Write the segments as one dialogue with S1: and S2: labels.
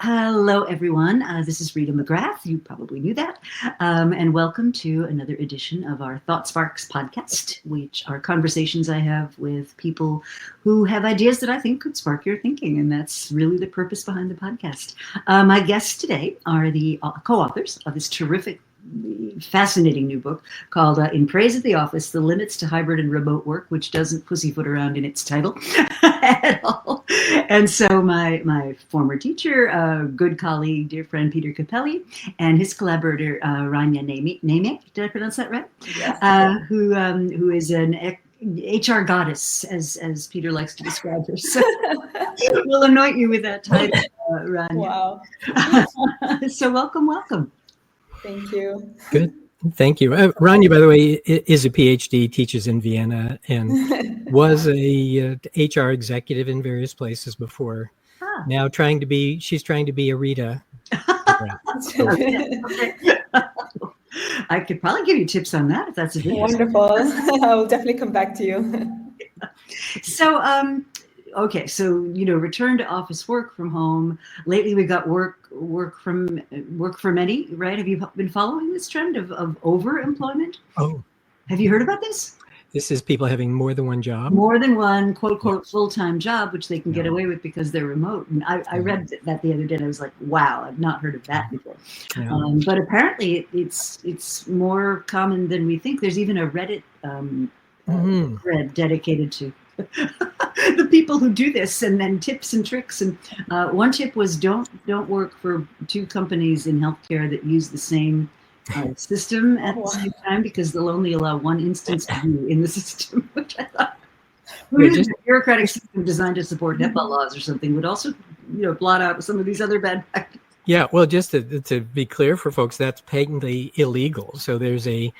S1: Hello, everyone. This is Rita McGrath. You probably knew that. And welcome to another edition of our Thought Sparks podcast, which are conversations I have with people who have ideas that I think could spark your thinking. And that's really the purpose behind the podcast. My guests today are the co-authors of this terrific, fascinating new book called In Praise of the Office, The Limits to Hybrid and Remote Work, which doesn't pussyfoot around in its title at all. And so my former teacher, good colleague, dear friend Peter Capelli, and his collaborator, Ranya Nehmeh, did I pronounce that right?
S2: Yes.
S1: Who is an HR goddess, as Peter likes to describe her. So we'll anoint you with that title, Ranya.
S2: Wow.
S1: So welcome.
S2: Thank you.
S3: Good. Thank you. Ranya, by the way, is a PhD, teaches in Vienna, and was a HR executive in various places before. Now she's trying to be a Rita.
S1: Okay. I could probably give you tips on that if that's a
S2: wonderful. I'll definitely come back to you.
S1: So, okay, so return to office, work from home. Lately, we got work for many, right? Have you been following this trend of overemployment?
S3: Oh,
S1: have you heard about this?
S3: This is people having more than one job,
S1: more than one quote full-time job, which they can get away with because they're remote. And I read that the other day, and I was like, wow, I've not heard of that before. But apparently, it's more common than we think. There's even a Reddit thread dedicated to the people who do this, and then tips and tricks. And one tip was don't work for two companies in healthcare that use the same system at the same time, because they'll only allow one instance of you in the system, which I thought a bureaucratic system designed to support HIPAA laws or something would also blot out some of these other bad practices.
S3: Yeah, well, just to be clear for folks, that's patently illegal. So there's a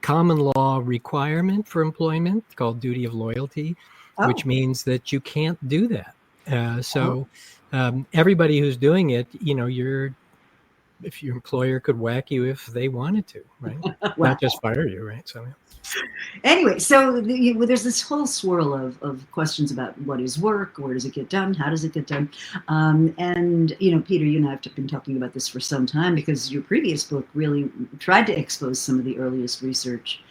S3: common law requirement for employment called duty of loyalty, which means that you can't do that. Everybody who's doing it, if your employer could whack you if they wanted to, right? Not just fire you, right? So
S1: anyway, so there's this whole swirl of questions about what is work, where does it get done, how does it get done, and Peter, you and I have been talking about this for some time, because your previous book really tried to expose some of the earliest research,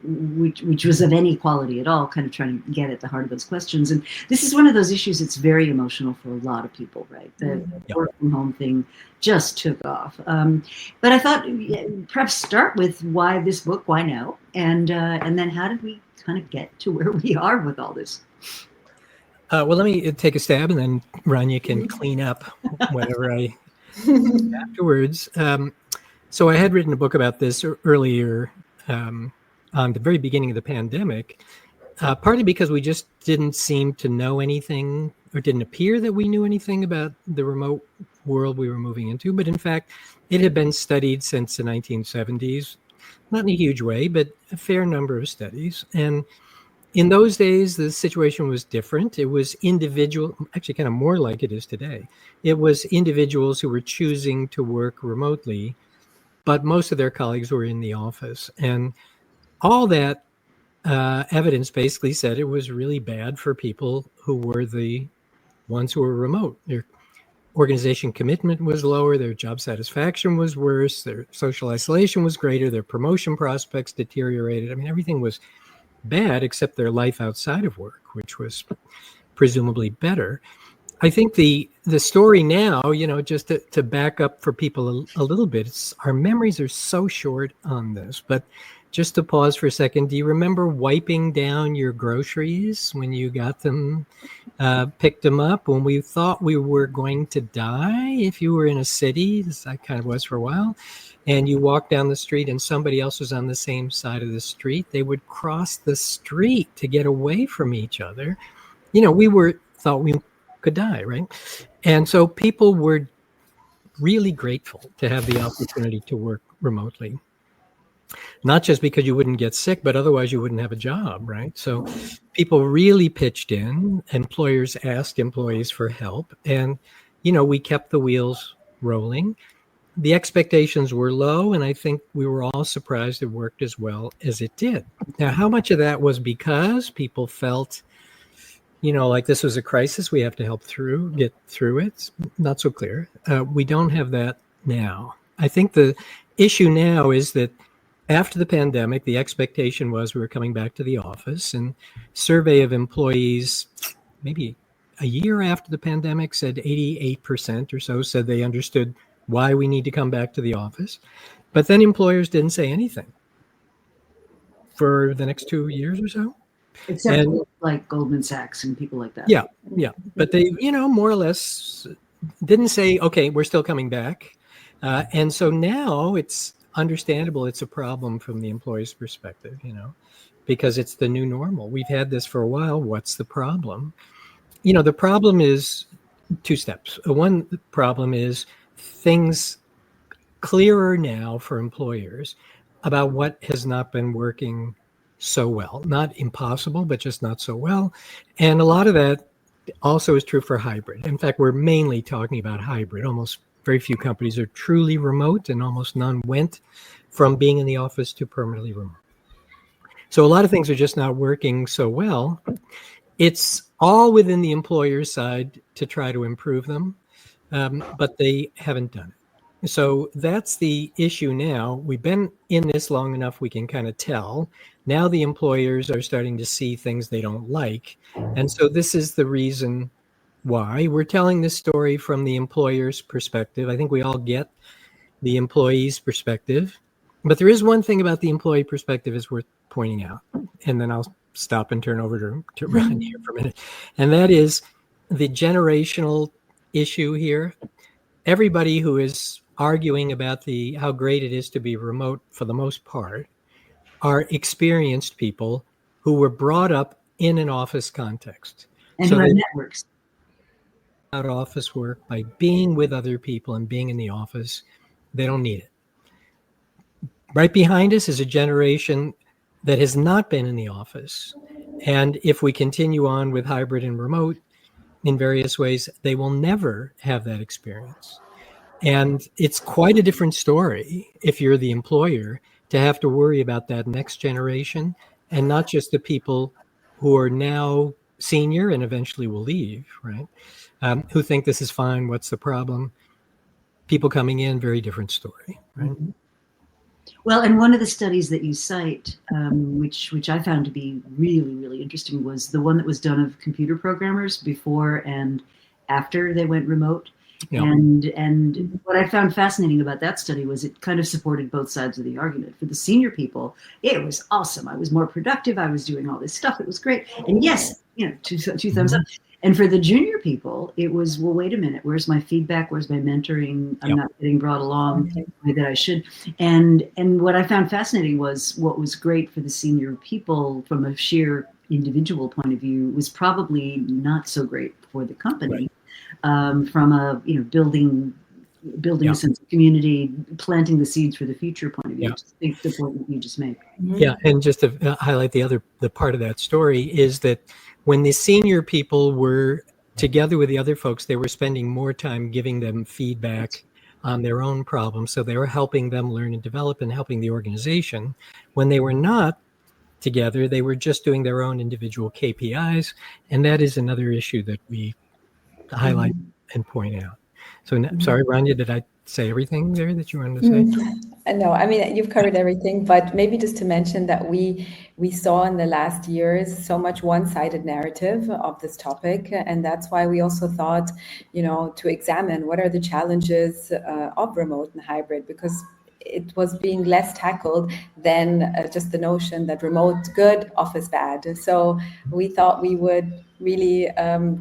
S1: which was of any quality at all, kind of trying to get at the heart of those questions. And this is one of those issues that's very emotional for a lot of people, right? The work from home thing just took off. But I thought perhaps start with why this book, why now? And then how did we kind of get to where we are with all this?
S3: Well, let me take a stab, and then Ranya can clean up whatever I afterwards. So I had written a book about this earlier, on the very beginning of the pandemic, partly because we just didn't seem to know anything, or didn't appear that we knew anything about the remote world we were moving into. But in fact, it had been studied since the 1970s, not in a huge way, but a fair number of studies. And in those days, the situation was different. It was individual, actually kind of more like it is today. It was individuals who were choosing to work remotely, but most of their colleagues were in the office. And all that evidence basically said it was really bad for people who were the ones who were remote. Their organization commitment was lower, their job satisfaction was worse, their social isolation was greater, their promotion prospects deteriorated. I mean, everything was bad except their life outside of work, which was presumably better. I think the story now, just to back up for people a little bit, our memories are so short on this, but just to pause for a second, do you remember wiping down your groceries when you got them, picked them up, when we thought we were going to die? If you were in a city, as I kind of was for a while, and you walked down the street and somebody else was on the same side of the street, they would cross the street to get away from each other. We thought we could die, right? And so people were really grateful to have the opportunity to work remotely. Not just because you wouldn't get sick, but otherwise you wouldn't have a job, right? So people really pitched in. Employers asked employees for help. And, we kept the wheels rolling. The expectations were low, and I think we were all surprised it worked as well as it did. Now, how much of that was because people felt like this was a crisis, we have to get through it. It's not so clear. We don't have that now. I think the issue now is that after the pandemic, the expectation was we were coming back to the office, and survey of employees, maybe a year after the pandemic, said 88% or so said they understood why we need to come back to the office. But then employers didn't say anything for the next 2 years or so.
S1: Except for like Goldman Sachs and people like that.
S3: Yeah. But they, more or less didn't say, okay, we're still coming back. And so now it's understandable it's a problem from the employee's perspective, because it's the new normal. We've had this for a while. What's the problem? The problem is two steps. One problem is things clearer now for employers about what has not been working so well. Not impossible, but just not so well. And a lot of that also is true for hybrid. In fact, we're mainly talking about hybrid. Almost very few companies are truly remote, and almost none went from being in the office to permanently remote. So a lot of things are just not working so well. It's all within the employer's side to try to improve them, but they haven't done it. So that's the issue now. We've been in this long enough, we can kind of tell. Now the employers are starting to see things they don't like. And so this is the reason why we're telling this story from the employer's perspective. I think we all get the employee's perspective. But there is one thing about the employee perspective is worth pointing out. And then I'll stop and turn over to Ranya here for a minute. And that is the generational issue here. Everybody who is arguing about how great it is to be remote, for the most part, are experienced people who were brought up in an office context.
S1: And who have networks.
S3: About office work by being with other people and being in the office. They don't need it. Right behind us is a generation that has not been in the office. And if we continue on with hybrid and remote in various ways, they will never have that experience. And it's quite a different story if you're the employer to have to worry about that next generation, and not just the people who are now senior and eventually will leave, right? Who think this is fine, what's the problem? People coming in, very different story, right? Mm-hmm.
S1: Well, and one of the studies that you cite, which I found to be really, really interesting, was the one that was done of computer programmers before and after they went remote. Yeah. And what I found fascinating about that study was it kind of supported both sides of the argument. For the senior people, it was awesome. I was more productive. I was doing all this stuff. It was great. And yes, two thumbs up. And for the junior people, it was, well, wait a minute. Where's my feedback? Where's my mentoring? I'm not getting brought along the way that I should. And what I found fascinating was what was great for the senior people from a sheer individual point of view was probably not so great for the company. Right. From a building a sense of community, planting the seeds for the future point of view. I think the point that you just made.
S3: Yeah, and just to highlight the part of that story is that when the senior people were together with the other folks, they were spending more time giving them feedback on their own problems. So they were helping them learn and develop and helping the organization. When they were not together, they were just doing their own individual KPIs, and that is another issue that we highlight and point out. So, sorry, Ranya, did I say everything there that you wanted to say?
S2: No, I mean, you've covered everything, but maybe just to mention that we saw in the last years so much one-sided narrative of this topic, and that's why we also thought, to examine what are the challenges of remote and hybrid, because it was being less tackled than just the notion that remote good, office bad. So we thought we would really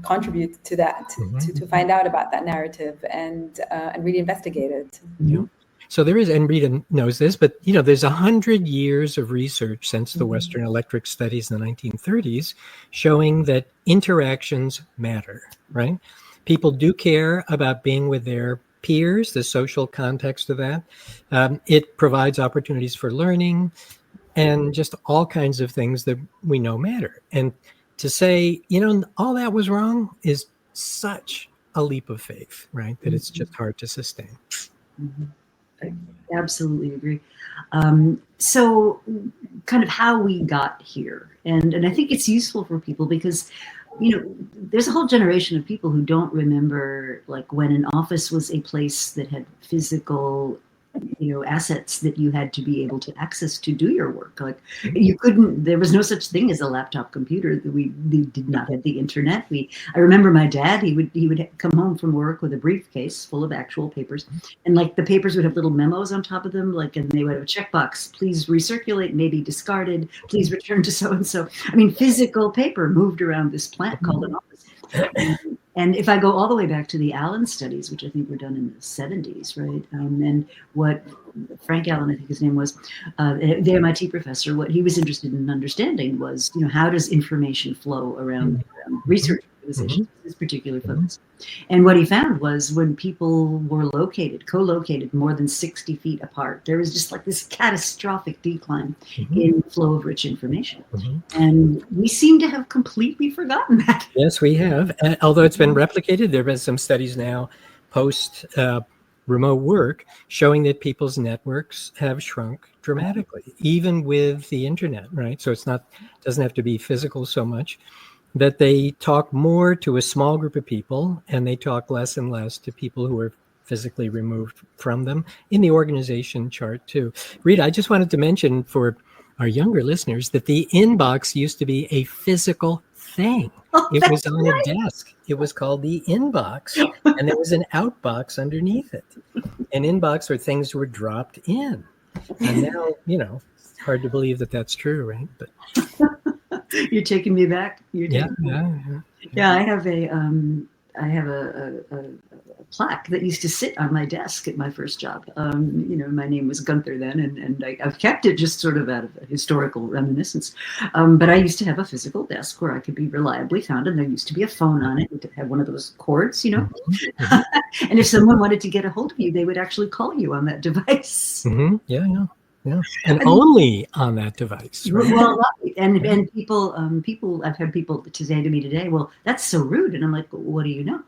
S2: contribute to that, to find out about that narrative and really investigate it.
S3: Yeah. So there is, and Rita knows this, but there's 100 years of research since the Western Electric studies in the 1930s showing that interactions matter, right? People do care about being with their peers, the social context of that. It provides opportunities for learning and just all kinds of things that we know matter. And to say, all that was wrong is such a leap of faith, right? That it's just hard to sustain.
S1: Mm-hmm. I absolutely agree. So kind of how we got here. And I think it's useful for people because there's a whole generation of people who don't remember like when an office was a place that had physical assets that you had to be able to access to do your work. Like there was no such thing as a laptop computer. We did not have the internet. I remember my dad, he would come home from work with a briefcase full of actual papers, and like the papers would have little memos on top of them, like, and they would have a checkbox, please recirculate, maybe discarded, please return to so-and-so. I mean, physical paper moved around this plant called an office. And if I go all the way back to the Allen studies, which I think were done in the 70s, right? And what Frank Allen, I think his name was, the MIT professor, what he was interested in understanding was, how does information flow around research organizations, this particular focus. And what he found was when people were co-located more than 60 feet apart, there was just like this catastrophic decline in the flow of rich information. And we seem to have completely forgotten that.
S3: Yes, we have. Although it's been replicated, there have been some studies now post remote work showing that people's networks have shrunk dramatically, even with the internet, right? So doesn't have to be physical so much, that they talk more to a small group of people and they talk less and less to people who are physically removed from them in the organization chart too. Rita, I just wanted to mention for our younger listeners that the inbox used to be a physical thing. It was on a desk. It was called the inbox, and there was an outbox underneath it. An inbox where things were dropped in. And now, it's hard to believe that that's true, right? But
S1: you're taking me back.
S3: Yeah,
S1: I have a plaque that used to sit on my desk at my first job. My name was Gunther then, and I've kept it just sort of out of a historical reminiscence. But I used to have a physical desk where I could be reliably found, and there used to be a phone on it. It had one of those cords, and if someone wanted to get a hold of you, they would actually call you on that device.
S3: Yeah, and only on that device. Right?
S1: Well, and people, I've had people to say to me today, well, that's so rude. And I'm like, what do you know?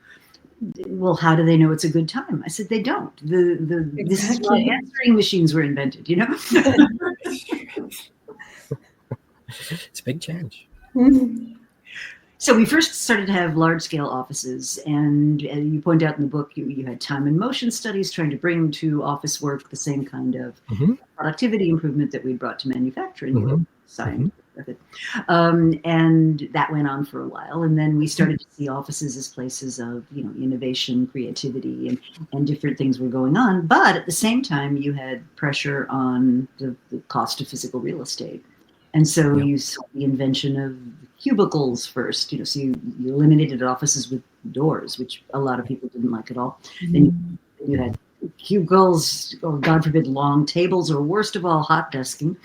S1: Well, how do they know it's a good time? I said, they don't. This is why answering machines were invented,
S3: It's a big change.
S1: So we first started to have large-scale offices, and you point out in the book, you had time and motion studies trying to bring to office work the same kind of productivity improvement that we brought to manufacturing. Science. And that went on for a while, and then we started to see offices as places of innovation, creativity, and different things were going on. But at the same time, you had pressure on the cost of physical real estate, and so you saw the invention of cubicles first. So you eliminated offices with doors, which a lot of people didn't like at all. Then you had cubicles, or God forbid, long tables, or worst of all, hot desking,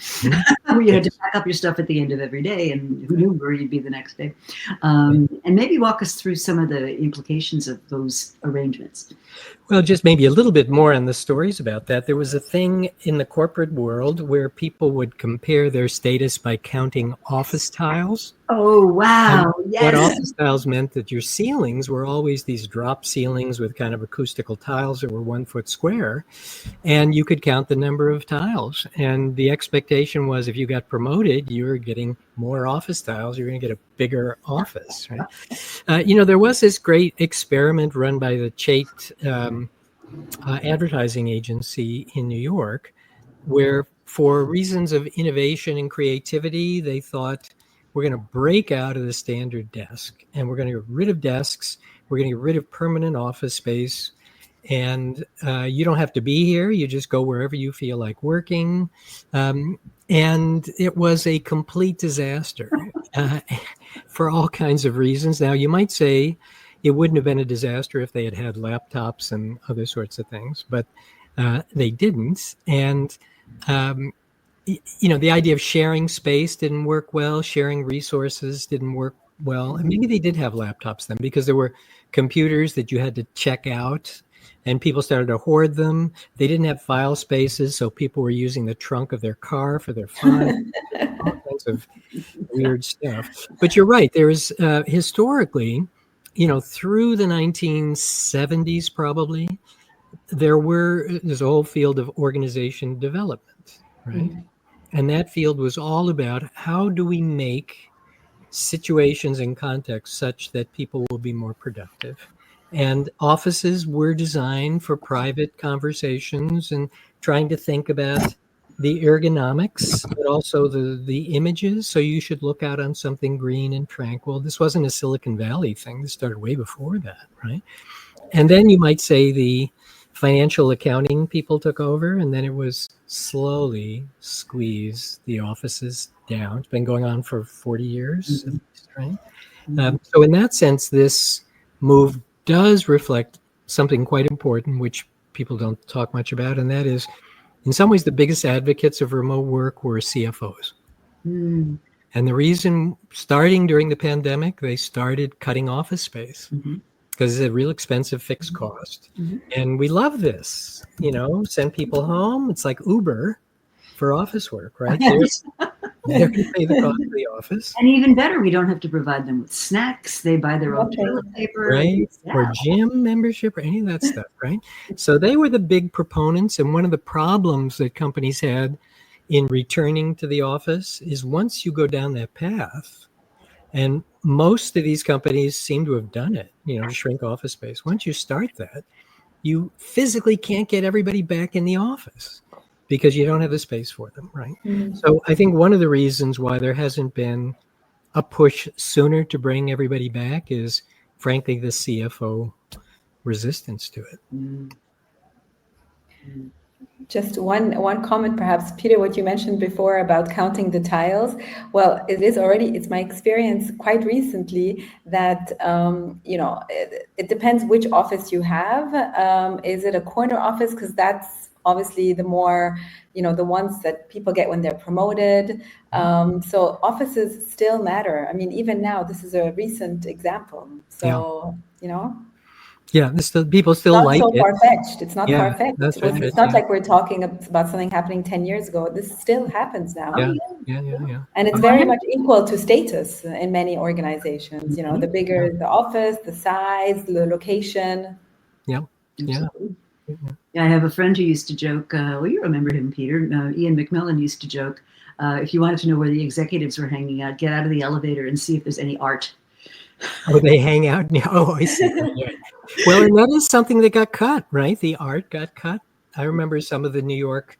S1: where you had to pack up your stuff at the end of every day, and who knew where you'd be the next day. And maybe walk us through some of the implications of those arrangements.
S3: Well, just maybe a little bit more on the stories about that. There was a thing in the corporate world where people would compare their status by counting office tiles.
S1: Oh, wow.
S3: And
S1: yes.
S3: What office tiles meant that your ceilings were always these drop ceilings with kind of acoustical tiles that were 1 foot square. And you could count the number of tiles. And the expectation was if you got promoted, you were getting more office tiles. You're going to get a bigger office. Right? There was this great experiment run by the Chait advertising agency in New York, where for reasons of innovation and creativity, they thought, we're going to break out of the standard desk and we're going to get rid of desks. We're going to get rid of permanent office space. And you don't have to be here. You just go wherever you feel like working. And it was a complete disaster for all kinds of reasons. Now, you might say it wouldn't have been a disaster if they had had laptops and other sorts of things, but they didn't. And the idea of sharing space didn't work well. Sharing resources didn't work well. And maybe they did have laptops then because there were computers that you had to check out and people started to hoard them. They didn't have file spaces, so people were using the trunk of their car for their files. All kinds of weird stuff. But you're right. There is historically, through the 1970s probably, there's a whole field of organization development, right? And that field was all about how do we make situations and contexts such that people will be more productive. And offices were designed for private conversations and trying to think about the ergonomics, but also the images. So you should look out on something green and tranquil. This wasn't a Silicon Valley thing. This started way before that, right? And then you might say the financial accounting people took over, and then it was slowly squeeze the offices down. It's been going on for 40 years, at least, right? So in that sense, this move does reflect something quite important, which people don't talk much about, and that is, in some ways, the biggest advocates of remote work were CFOs. And the reason, starting during the pandemic, they started cutting office space because it's a real expensive fixed cost. And we love this, send people home. It's like Uber for office work, right? They're going to pay the cost of the office.
S1: And even better, we don't have to provide them with snacks. They buy their own toilet paper.
S3: Right? Yeah. Or gym membership or any of that stuff, right? So they were the big proponents. And one of the problems that companies had in returning to the office is once you go down that path, and most of these companies seem to have done it, to shrink office space. Once you start that, you physically can't get everybody back in the office because you don't have the space for them, right? So I think one of the reasons why there hasn't been a push sooner to bring everybody back is, frankly, the CFO resistance to it.
S2: Just one comment, perhaps, Peter, what you mentioned before about counting the tiles. Well, it's my experience quite recently that, it depends which office you have. Is it a corner office? Because that's obviously the more, the ones that people get when they're promoted. So offices still matter. I mean, even now, this is a recent example. So,
S3: Yeah, people still like it.
S2: It's not far-fetched. It's not like we're talking about something happening 10 years ago. This still happens now.
S3: Yeah.
S2: And it's very much equal to status in many organizations. The bigger the office, the size, the location.
S3: Yeah.
S1: I have a friend who used to joke, you remember him, Peter, Ian McMillan used to joke, if you wanted to know where the executives were hanging out, get out of the elevator and see if there's any art.
S3: Oh, they hang out now. Oh, I see. Yeah. Well, and that is something that got cut, right? The art got cut. I remember some of the New York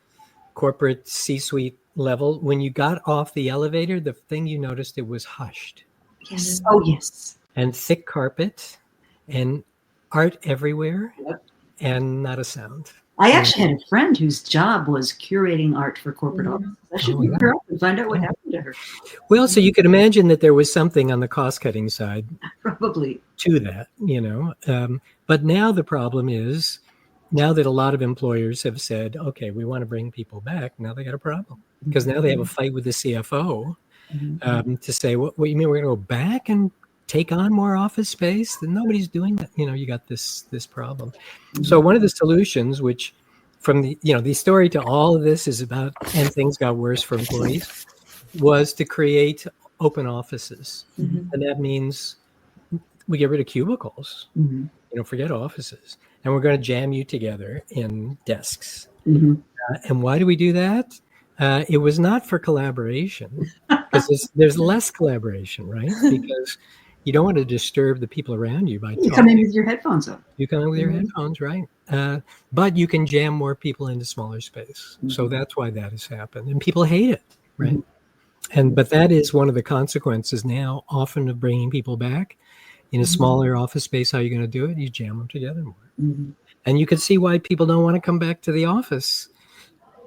S3: corporate C-suite level. When you got off the elevator, the thing you noticed, it was hushed.
S1: Yes. Oh, yes.
S3: And thick carpet and art everywhere and not a sound.
S1: I actually had a friend whose job was curating art for corporate offices. I should look her up and find out what happened to her.
S3: Well, so you could imagine that there was something on the cost-cutting side,
S1: probably,
S3: to that, But now the problem is, now that a lot of employers have said, okay, we want to bring people back, now they got a problem because now they have a fight with the CFO to say, what you mean we're going to go back and take on more office space? Then nobody's doing that. You got this problem. So one of the solutions, which from the story to all of this is about, and things got worse for employees, was to create open offices. And that means we get rid of cubicles, forget offices, and we're going to jam you together in desks. And why do we do that? It was not for collaboration, because there's less collaboration, right? Because you don't want to disturb the people around you by talking.
S1: You come in with your headphones on.
S3: You come in with your headphones, right? But you can jam more people into smaller space. So that's why that has happened. And people hate it, right? But that is one of the consequences now, often, of bringing people back in a smaller office space. How are you going to do it? You jam them together more. And you can see why people don't want to come back to the office.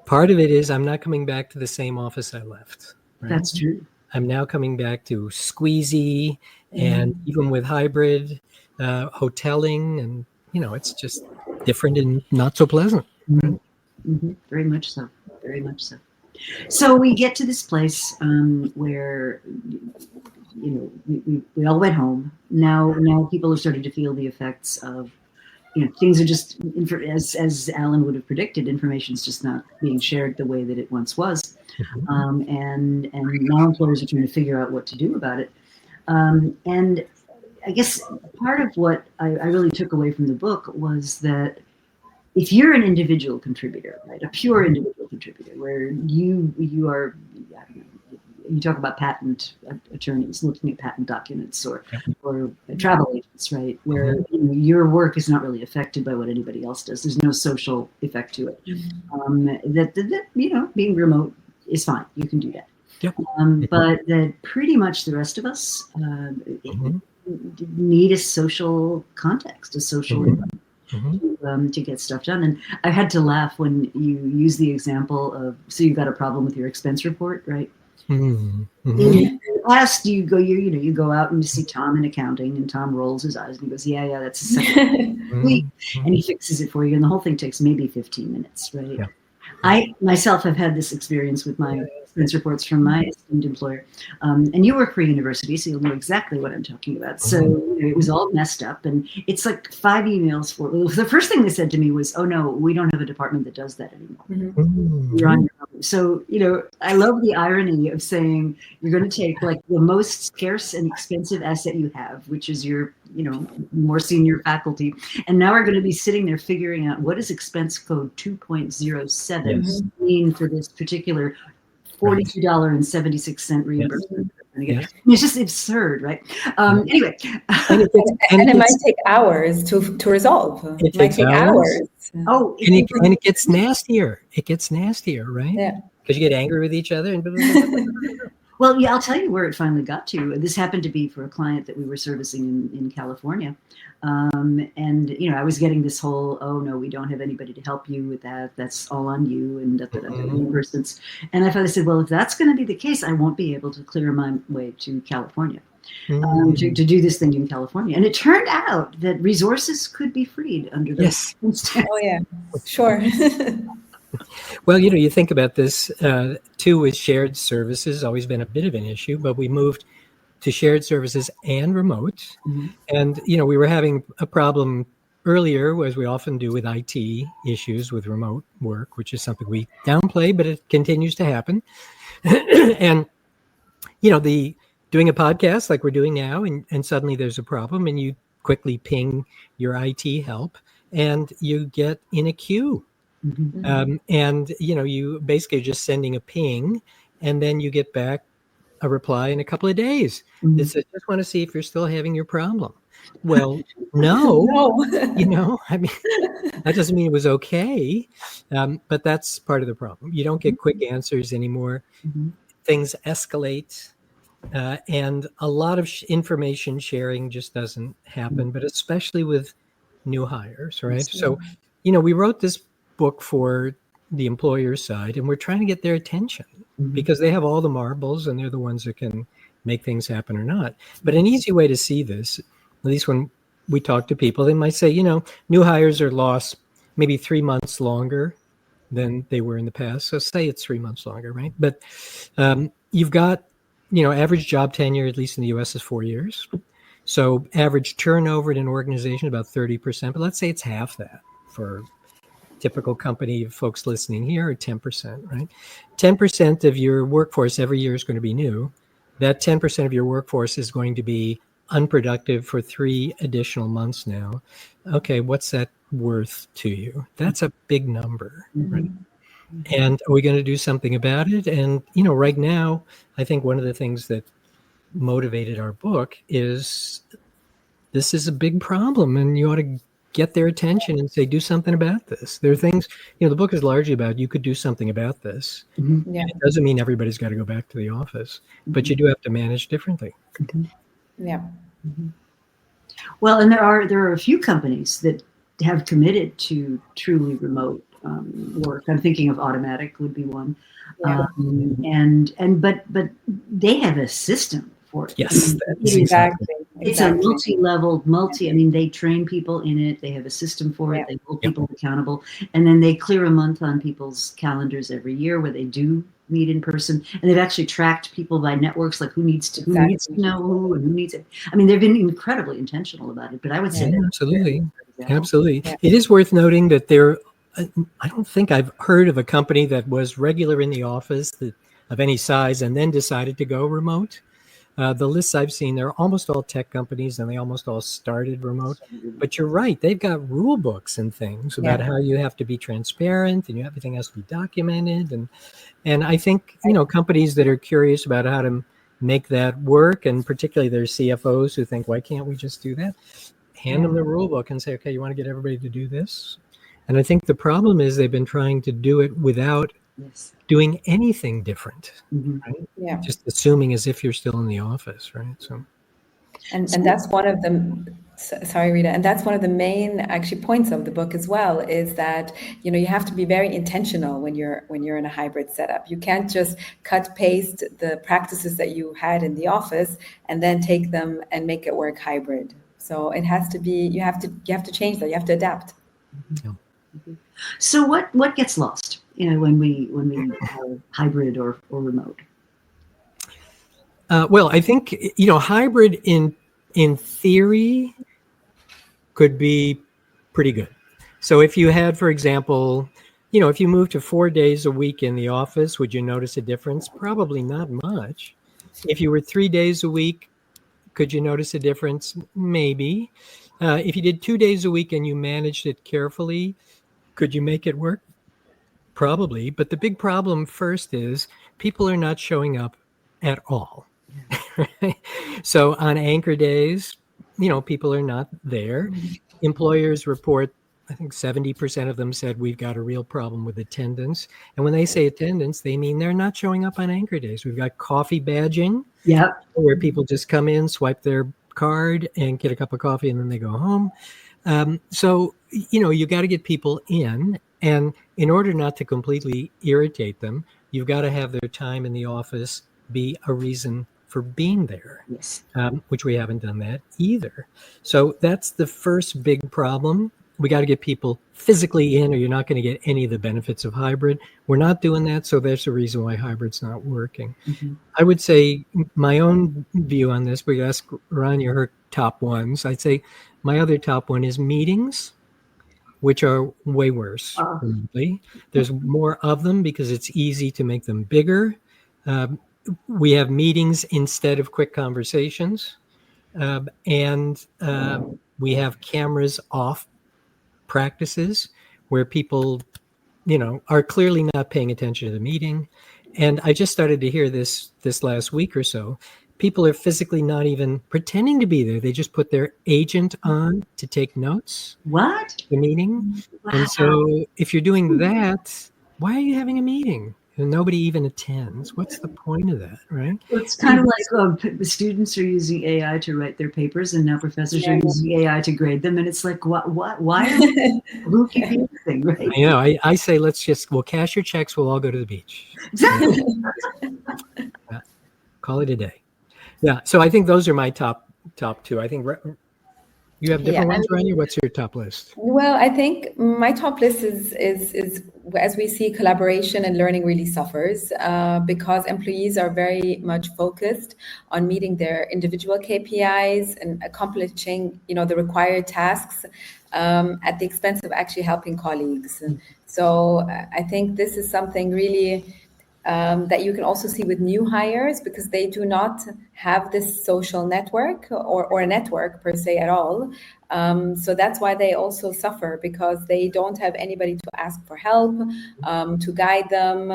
S3: Part of it is, I'm not coming back to the same office I left. Right?
S1: That's true.
S3: I'm now coming back to squeezy, and even with hybrid hoteling, and it's just different and not so pleasant.
S1: Very much so. Very much so. So we get to this place where we all went home. Now people are starting to feel the effects of things are just, as Alan would have predicted, information is just not being shared the way that it once was. And now employers are trying to figure out what to do about it. And I guess part of what I really took away from the book was that if you're an individual contributor, right, a pure individual contributor, where you are you talk about patent attorneys looking at patent documents or travel agents, right? Where your work is not really affected by what anybody else does. There's no social effect to it. That being remote is fine. You can do that.
S3: Yep.
S1: But that pretty much the rest of us need a social context, a social to get stuff done. And I had to laugh when you use the example of, so you've got a problem with your expense report, right? In the past, you go out and you see Tom in accounting, and Tom rolls his eyes and he goes, yeah, that's the second week, and he fixes it for you, and the whole thing takes maybe 15 minutes, right? Yeah. I myself have had this experience with my expense reports from my esteemed employer. And you work for a university, so you'll know exactly what I'm talking about. So it was all messed up, and it's like 5 emails the first thing they said to me was, oh no, we don't have a department that does that anymore. You're on your own. So, I love the irony of saying you're going to take like the most scarce and expensive asset you have, which is your, more senior faculty. And now we're going to be sitting there figuring out what does expense code 2.07 mean for this particular $42.76 reimbursement. It's just absurd, right? Anyway,
S2: and it might take hours to resolve. It might take hours.
S3: Oh, and it gets nastier. It gets nastier, right? Yeah, because you get angry with each other and.
S1: Well, yeah, I'll tell you where it finally got to. This happened to be for a client that we were servicing in California. And, I was getting this whole, oh, no, we don't have anybody to help you with that. That's all on you. And reimbursements. And I finally said, well, if that's going to be the case, I won't be able to clear my way to California to do this thing in California. And it turned out that resources could be freed under those circumstances.
S2: Oh, yeah, sure.
S3: Well, you think about this, too, with shared services, always been a bit of an issue, but we moved to shared services and remote. And, we were having a problem earlier, as we often do with IT issues with remote work, which is something we downplay, but it continues to happen. And, doing a podcast like we're doing now, and suddenly there's a problem, and you quickly ping your IT help, and you get in a queue. And, you basically are just sending a ping, and then you get back a reply in a couple of days. That says, just want to see if you're still having your problem. Well, no. That doesn't mean it was okay. But that's part of the problem. You don't get quick answers anymore. Things escalate. And a lot of information sharing just doesn't happen, but especially with new hires, right? So, we wrote this book for the employer side, and we're trying to get their attention because they have all the marbles and they're the ones that can make things happen or not. But an easy way to see this, at least when we talk to people, they might say, new hires are lost maybe 3 months longer than they were in the past. So say it's 3 months longer, right? But you've got, average job tenure, at least in the US, is 4 years. So average turnover in an organization, about 30%. But let's say it's half that for typical company. Folks listening here are 10%, right? 10% of your workforce every year is going to be new. That 10% of your workforce is going to be unproductive for 3 additional months now. Okay, what's that worth to you? That's a big number, right? And are we going to do something about it? And, right now, I think one of the things that motivated our book is this is a big problem, and you ought to get their attention and say, do something about this. There are things, the book is largely about you could do something about this. Yeah. It doesn't mean everybody's got to go back to the office, but you do have to manage differently.
S2: Yeah.
S1: Well, and there are a few companies that have committed to truly remote work. I'm thinking of Automatic would be one.
S2: Yeah.
S1: But they have a system for it.
S3: Yes,
S1: exactly. It's a multi-level, they train people in it. They have a system for it. They hold people accountable. And then they clear a month on people's calendars every year where they do meet in person. And they've actually tracked people by networks, like who needs to know who and who needs it. They've been incredibly intentional about it. But I would say
S3: absolutely. Yeah. It is worth noting that I don't think I've heard of a company that was regular in the office of any size and then decided to go remote. The lists I've seen, they're almost all tech companies and they almost all started remote. But you're right, they've got rule books and things about how you have to be transparent and everything has to be documented. And I think, companies that are curious about how to make that work, and particularly their CFOs who think, why can't we just do that? Hand them the rule book and say, okay, you want to get everybody to do this? And I think the problem is they've been trying to do it without doing anything different, right?
S2: Yeah.
S3: Just assuming as if you're still in the office, right? So,
S2: and that's one of the, sorry, Rita, and that's one of the main actually points of the book as well, is that, you have to be very intentional when you're in a hybrid setup. You can't just cut paste the practices that you had in the office and then take them and make it work hybrid. So it has to be, you have to change that, you have to adapt.
S3: Yeah.
S1: So what gets lost, when we have hybrid or remote?
S3: Well, I think, hybrid in theory could be pretty good. So if you had, for example, if you moved to 4 days a week in the office, would you notice a difference? Probably not much. If you were 3 days a week, could you notice a difference? Maybe. If you did 2 days a week and you managed it carefully, could you make it work? Probably. But the big problem first is people are not showing up at all. So on anchor days, people are not there. Employers report, I think 70% of them said we've got a real problem with attendance. And when they say attendance, they mean they're not showing up on anchor days. We've got coffee badging, where people just come in, swipe their card and get a cup of coffee and then they go home. So, you got to get people in. And in order not to completely irritate them, you've got to have their time in the office be a reason for being there, which we haven't done that either. So that's the first big problem. We got to get people physically in, or you're not going to get any of the benefits of hybrid. We're not doing that, so there's a reason why hybrid's not working. I would say my own view on this, we ask Ranya her top ones. I'd say my other top one is meetings, which are way worse. There's more of them because it's easy to make them bigger. We have meetings instead of quick conversations. And we have cameras off practices where people, are clearly not paying attention to the meeting. And I just started to hear this last week or so. People are physically not even pretending to be there. They just put their agent on to take notes.
S1: What?
S3: The meeting. Wow. And so if you're doing that, why are you having a meeting? And nobody even attends. What's the point of that, right?
S1: It's kind of like the students are using AI to write their papers, and now professors are using AI to grade them. And it's like, what? Why? Who can do anything, right?
S3: I know. I say, we'll cash your checks. We'll all go to the beach.
S1: Exactly.
S3: Call it a day. Yeah. So I think those are my top two. I think you have different ones, Ranya? What's your top list?
S2: Well, I think my top list is as we see, collaboration and learning really suffers because employees are very much focused on meeting their individual KPIs and accomplishing, the required tasks at the expense of actually helping colleagues. So I think this is something really that you can also see with new hires, because they do not have this social network or a network per se at all. So that's why they also suffer, because they don't have anybody to ask for help, to guide them,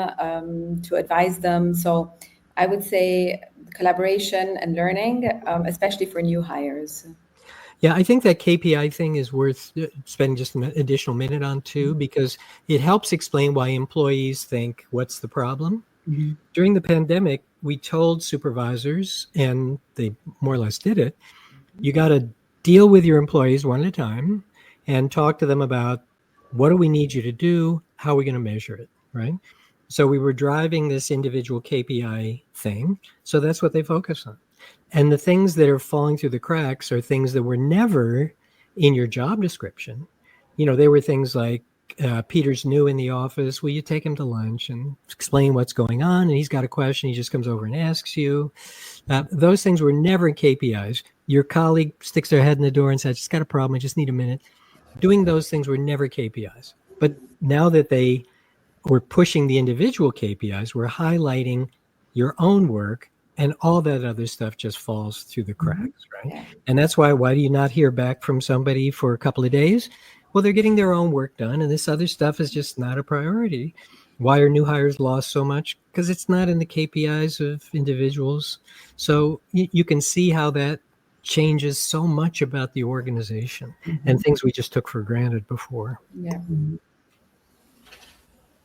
S2: to advise them. So I would say collaboration and learning, especially for new hires.
S3: Yeah, I think that KPI thing is worth spending just an additional minute on too, because it helps explain why employees think, what's the problem? During the pandemic, we told supervisors, and they more or less did it, you got to deal with your employees one at a time and talk to them about what do we need you to do? How are we going to measure it, right? So we were driving this individual KPI thing. So that's what they focus on. And the things that are falling through the cracks are things that were never in your job description. They were things like, Peter's new in the office. Will you take him to lunch and explain what's going on? And he's got a question. He just comes over and asks you. Those things were never in KPIs. Your colleague sticks their head in the door and says, I just got a problem. I just need a minute. Doing those things were never KPIs. But now that they were pushing the individual KPIs, we're highlighting your own work and all that other stuff just falls through the cracks, right?
S2: Yeah.
S3: And that's why do you not hear back from somebody for a couple of days? Well, they're getting their own work done, and this other stuff is just not a priority. Why are new hires lost so much? Because it's not in the KPIs of individuals. So you can see how that changes so much about the organization and things we just took for granted before.
S2: Yeah.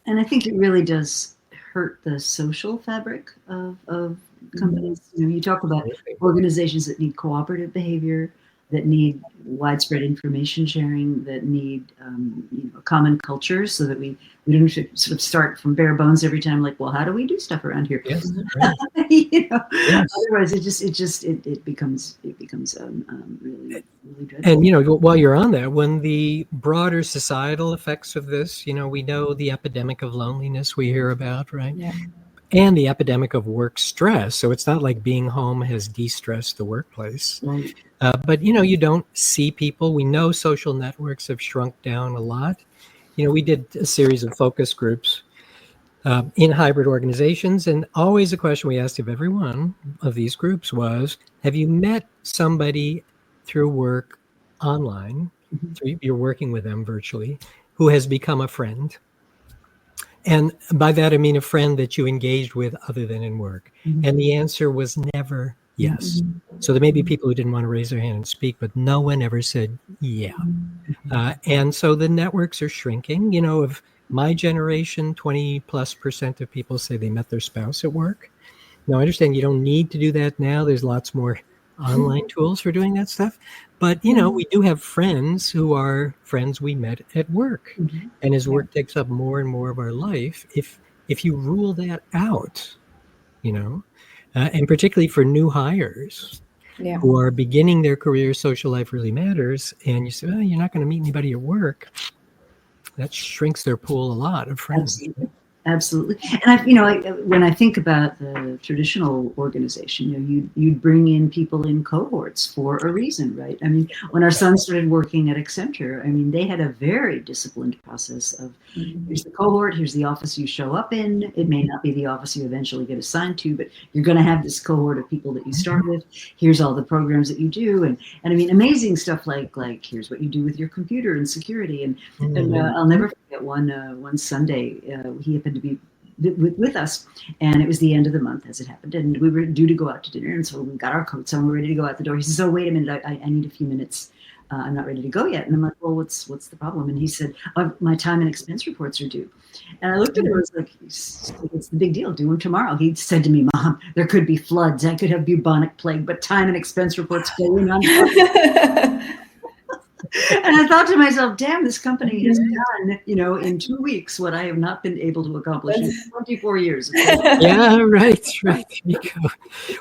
S1: And I think it really does hurt the social fabric of companies. You know, you talk about organizations that need cooperative behavior, that need widespread information sharing, that need a common culture, so that we don't sort of start from bare bones every time. Like, well, how do we do stuff around here?
S3: Yes, right.
S1: Yes. Otherwise, it becomes really dreadful.
S3: And while you're on that, when the broader societal effects of this, we know the epidemic of loneliness we hear about, right?
S2: Yeah.
S3: And the epidemic of work stress. So it's not like being home has de-stressed the workplace.
S1: Right.
S3: But, you don't see people. We know social networks have shrunk down a lot. We did a series of focus groups in hybrid organizations. And always the question we asked of every one of these groups was, have you met somebody through work online, you're working with them virtually, who has become a friend? And by that, I mean a friend that you engaged with other than in work. And the answer was never yes. So there may be people who didn't want to raise their hand and speak, but no one ever said yeah. And so the networks are shrinking. Of my generation, 20+% of people say they met their spouse at work. Now, I understand you don't need to do that now. There's lots more online tools for doing that stuff. But, we do have friends who are friends we met at work. And as work takes up more and more of our life, if you rule that out, and particularly for new hires who are beginning their career, social life really matters. And you say, well, you're not going to meet anybody at work. That shrinks their pool a lot of friends.
S1: Absolutely. And when I think about the traditional organization, you'd bring in people in cohorts for a reason, right? I mean, when our son started working at Accenture, they had a very disciplined process of here's the cohort, here's the office you show up in. It may not be the office you eventually get assigned to, but you're going to have this cohort of people that you start with. Here's all the programs that you do, and amazing stuff like here's what you do with your computer and security. And I'll never forget one Sunday he happened to be with us, and it was the end of the month as it happened, and we were due to go out to dinner, and so we got our coats on, we're ready to go out the door. He says, "Oh, wait a minute, I need a few minutes. I'm not ready to go yet." And I'm like, "Well, what's the problem?" And he said, "My time and expense reports are due." And I looked at him, I was like, "It's the big deal, do them tomorrow." He said to me, "Mom, there could be floods, I could have bubonic plague, but time and expense reports going on." And I thought to myself, damn, this company has done, in 2 weeks what I have not been able to accomplish in 24 years.
S3: Yeah, right. There you go.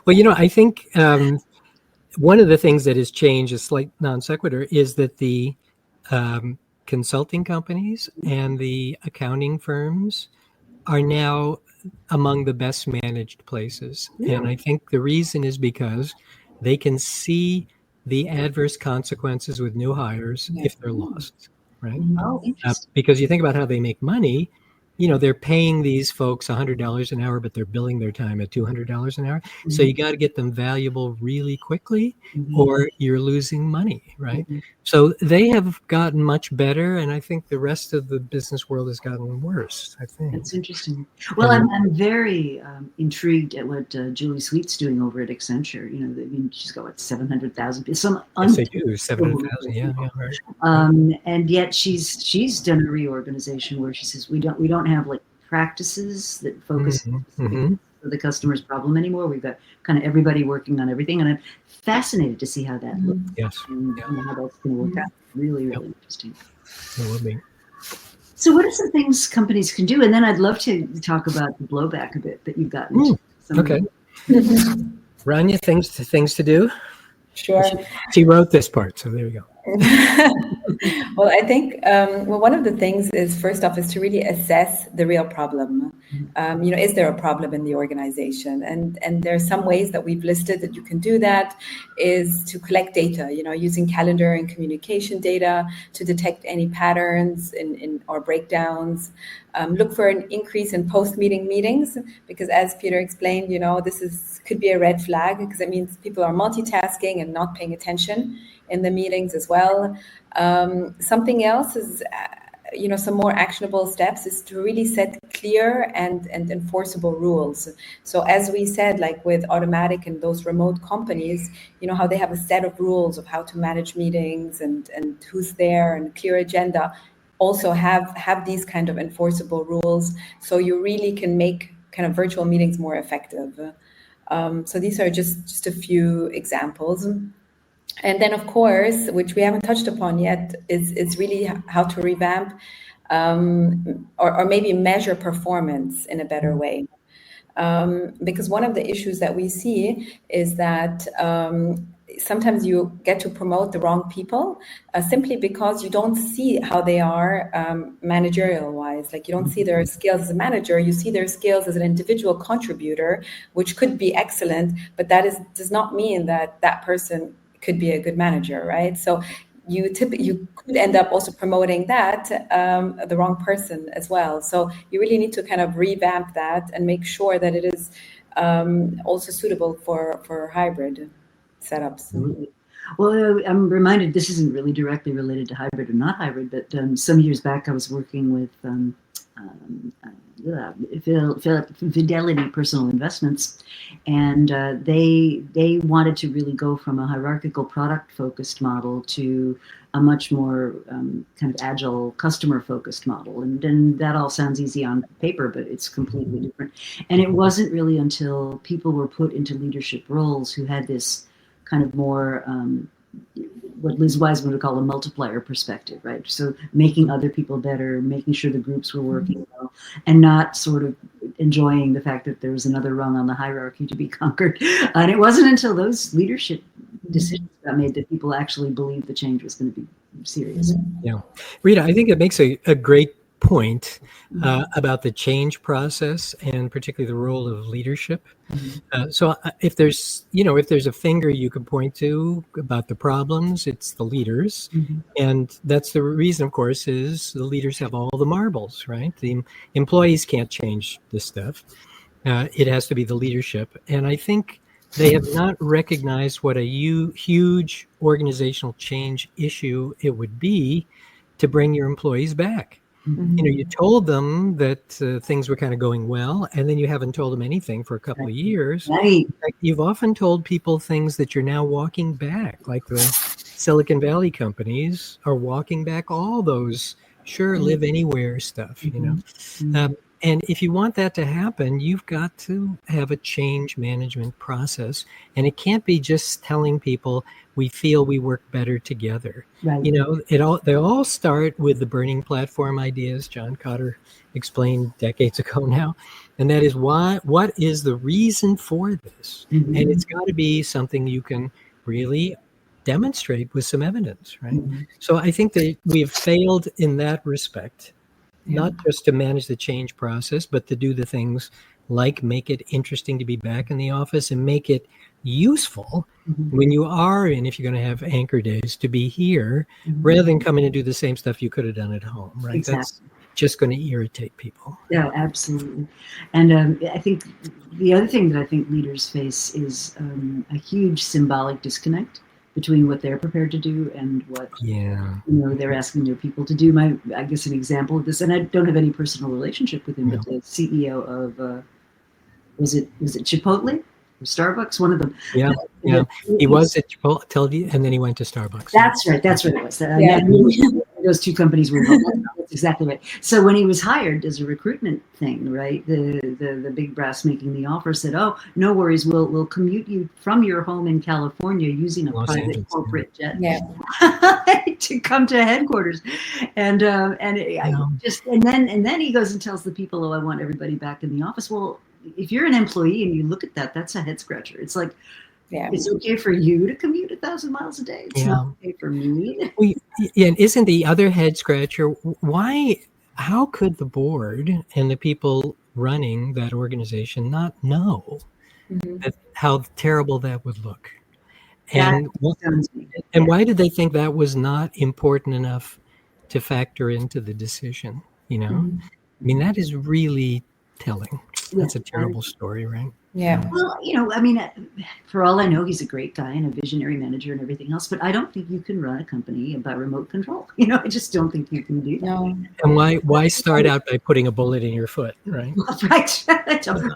S3: Well, I think one of the things that has changed, a slight non sequitur, is that the consulting companies and the accounting firms are now among the best managed places. Yeah. And I think the reason is because they can see the adverse consequences with new hires if they're lost, right?
S1: Oh, interesting.
S3: Because you think about how they make money, they're paying these folks $100 an hour, but they're billing their time at $200 an hour. So you got to get them valuable really quickly, or you're losing money, right? So they have gotten much better, and I think the rest of the business world has gotten worse, I think.
S1: That's interesting. Well, I'm very intrigued at what Julie Sweet's doing over at Accenture. She's got 700,000 people.
S3: Yes, they do, 700,000. Yeah, right.
S1: And yet she's done a reorganization where she says we don't have like practices that focus on the customer's problem anymore. We've got kind of everybody working on everything, and I'm fascinated to see how that looks.
S3: Yes,
S1: and how that's going to work out. Really, really interesting.
S3: It will be.
S1: So what are some things companies can do? And then I'd love to talk about the blowback a bit that you've gotten.
S3: Okay. Ranya, things to do?
S2: Sure.
S3: She wrote this part, so there we go.
S2: Well, I think one of the things is, first off, is to really assess the real problem. Is there a problem in the organization? And there are some ways that we've listed that you can do that, is to collect data, using calendar and communication data to detect any patterns in or breakdowns. Look for an increase in post-meeting meetings, because as Peter explained, this could be a red flag, because it means people are multitasking and not paying attention in the meetings as well. Something else is, some more actionable steps is to really set clear and enforceable rules. So as we said, like with Automatic and those remote companies, how they have a set of rules of how to manage meetings and who's there and clear agenda. Also have these kind of enforceable rules, so you really can make kind of virtual meetings more effective. So these are just a few examples. And then, of course, which we haven't touched upon yet, is really how to revamp or maybe measure performance in a better way. Because one of the issues that we see is that sometimes you get to promote the wrong people simply because you don't see how they are managerial-wise. Like, you don't see their skills as a manager, you see their skills as an individual contributor, which could be excellent, but does not mean that that person could be a good manager, right? So you could end up also promoting that the wrong person as well. So you really need to kind of revamp that and make sure that it is also suitable for hybrid setups.
S1: Absolutely. Well, I'm reminded, this isn't really directly related to hybrid or not hybrid, but some years back I was working with Fidelity Personal Investments, and they wanted to really go from a hierarchical product-focused model to a much more kind of agile customer-focused model. And that all sounds easy on paper, but it's completely different. And it wasn't really until people were put into leadership roles who had this kind of more what Liz Wiseman would call a multiplier perspective, right? So making other people better, making sure the groups were working well, and not sort of enjoying the fact that there was another rung on the hierarchy to be conquered. And it wasn't until those leadership decisions got made that people actually believed the change was going to be serious.
S3: Yeah. Rita, I think it makes a great point about the change process, and particularly the role of leadership. So if there's a finger you could point to about the problems, it's the leaders. And that's the reason, of course, is the leaders have all the marbles, right? The employees can't change this stuff. It has to be the leadership. And I think they have not recognized what a huge organizational change issue it would be to bring your employees back. You told them that things were kind of going well, and then you haven't told them anything for a couple of years.
S1: Right.
S3: In fact, you've often told people things that you're now walking back, like the Silicon Valley companies are walking back all those live anywhere stuff, and if you want that to happen, you've got to have a change management process. And it can't be just telling people we feel we work better together.
S1: Right.
S3: They all start with the burning platform ideas John Cotter explained decades ago now. And that is what is the reason for this? And it's got to be something you can really demonstrate with some evidence, right? So I think that we've failed in that respect. Not just to manage the change process, but to do the things like make it interesting to be back in the office and make it useful when you are in, if you're going to have anchor days, to be here rather than coming and do the same stuff you could have done at home, right?
S1: Exactly.
S3: That's just going to irritate people.
S1: Yeah, absolutely. And I think the other thing that I think leaders face is a huge symbolic disconnect between what they're prepared to do and what they're asking their people to do. I guess an example of this, and I don't have any personal relationship with him, but the CEO of was it Chipotle or Starbucks? One of them. Yeah.
S3: He was at Chipotle, and then he went to Starbucks.
S1: That's right. That's what it was. Those two companies were that's exactly right. So when he was hired as a recruitment thing, right, the big brass making the offer said, "Oh, no worries, we'll commute you from your home in California using a private corporate jet to come to headquarters." And then he goes and tells the people, "Oh, I want everybody back in the office." Well, if you're an employee and you look at that, that's a head scratcher. It's like, It's okay for you to commute 1,000 miles a day. It's not okay for me.
S3: And isn't the other head scratcher, how could the board and the people running that organization not know how terrible that would look? And why did they think that was not important enough to factor into the decision? I mean, that is really telling. That's a terrible story, right?
S2: Yeah.
S1: Well, I mean, for all I know, he's a great guy and a visionary manager and everything else, but I don't think you can run a company by remote control. I just don't think you can do that.
S2: No.
S3: And why start out by putting a bullet in your foot, right?
S1: Right.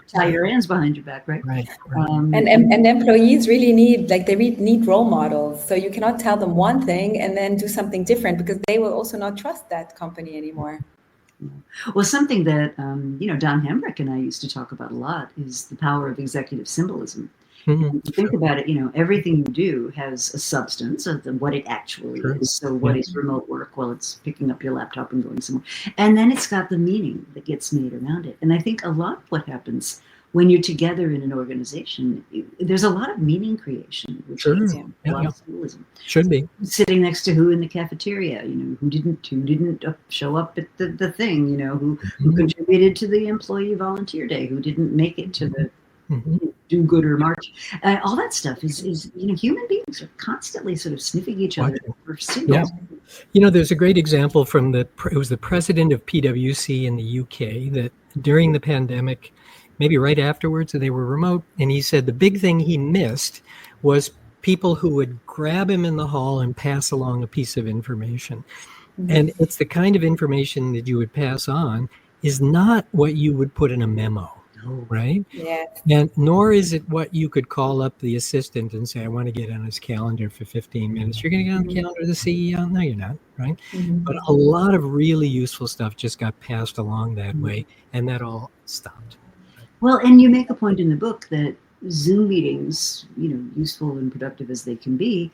S1: Tie your hands behind your back, right?
S3: Right.
S2: And employees really need role models. So you cannot tell them one thing and then do something different, because they will also not trust that company anymore.
S1: Well, something that, Don Hembrick and I used to talk about a lot is the power of executive symbolism. If you think about it, everything you do has a substance of what it actually is. So what is remote work? Well, it's picking up your laptop and going somewhere. And then it's got the meaning that gets made around it. And I think a lot of what happens when you're together in an organization, there's a lot of meaning creation, which is a lot of symbolism.
S3: Should be.
S1: Sitting next to who in the cafeteria, who didn't show up at the thing, who contributed to the employee volunteer day, who didn't make it to the do-gooder march. All that stuff is human beings are constantly sort of sniffing each other for signals.
S3: There's a great example from it was the president of PwC in the UK that during the pandemic, maybe right afterwards, they were remote, and he said the big thing he missed was people who would grab him in the hall and pass along a piece of information. And it's the kind of information that you would pass on is not what you would put in a memo, right?
S2: Yeah.
S3: And nor is it what you could call up the assistant and say, I want to get on his calendar for 15 minutes. You're going to get on the calendar of the CEO? No, you're not, right? But a lot of really useful stuff just got passed along that way, and that all stopped.
S1: Well, and you make a point in the book that Zoom meetings, useful and productive as they can be,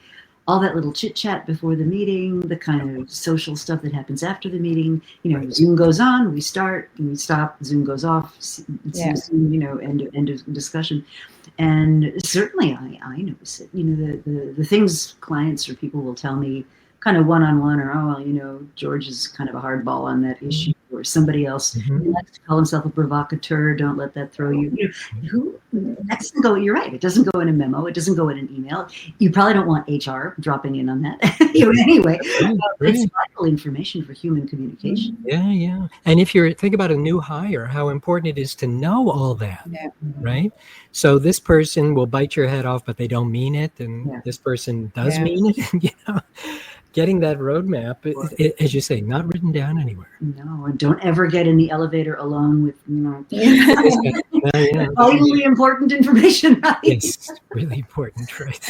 S1: all that little chit chat before the meeting, the kind of social stuff that happens after the meeting, Zoom goes on, we start, and we stop, Zoom goes off, end of discussion. And certainly I notice it, the things clients or people will tell me kind of one-on-one, or, George is kind of a hardball on that issue, or somebody else likes to call himself a provocateur, don't let that throw you. That doesn't go, you're right, it doesn't go in a memo, it doesn't go in an email. You probably don't want HR dropping in on that. Anyway, it's vital information for human communication.
S3: Yeah. And if think about a new hire, how important it is to know all that, right? So this person will bite your head off, but they don't mean it, and this person does mean it, Getting that roadmap, as you say, not written down anywhere.
S1: No, and don't ever get in the elevator alone with, vitally important information, right?
S3: Yes, really important, right?